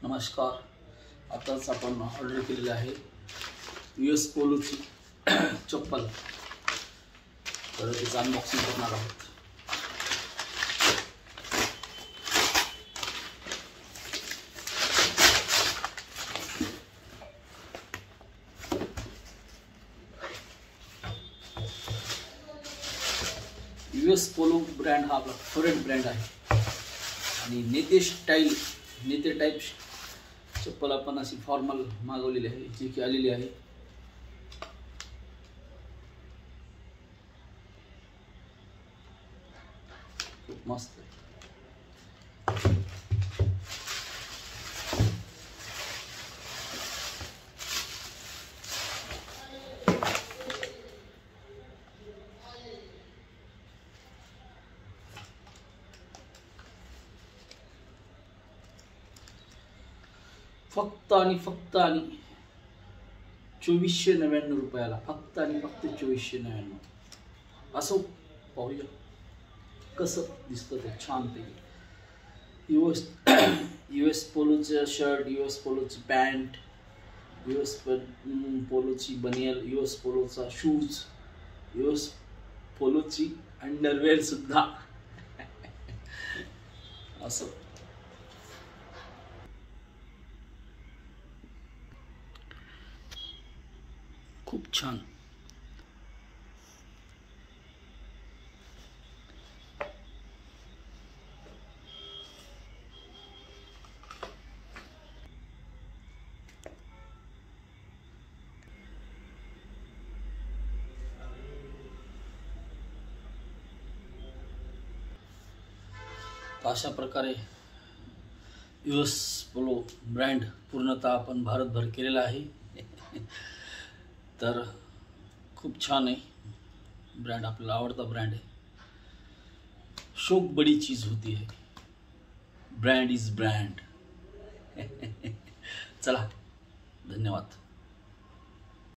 नमस्कार. आताच आपण ऑर्डर केलेले आहे US पोलोची चप्पल. तर त्याचं अनबॉक्सिंग करणार आहोत. US पोलो ब्रँड हा आपला फेवरेट ब्रँड आहे आणि नेते टाईप चप्पल आपण अशी फॉर्मल मागवलेली आहे, जी की आलेली आहे. खूप मस्त आहे. फक्त आणि 2499 रुपयाला, फक्त 2499. असो, पाहूया कसं दिसतं ते. छान पैकी US पोलोचं शर्ट, US पोलोची पॅन्ट, US पोलोची बनियल, US पोलोचा शूज, US पोलोची अंडरवेअर सुद्धा. असं खूप छान. अशा प्रकारे US पोलो ब्रँड पूर्णतः आपण भारतभर केलेला आहे. तर खूप छान आहे ब्रँड, आपल्याला आवडता ब्रँड आहे. शौक बड़ी चीज़ होती है, ब्रँड इज ब्रँड. चला, धन्यवाद.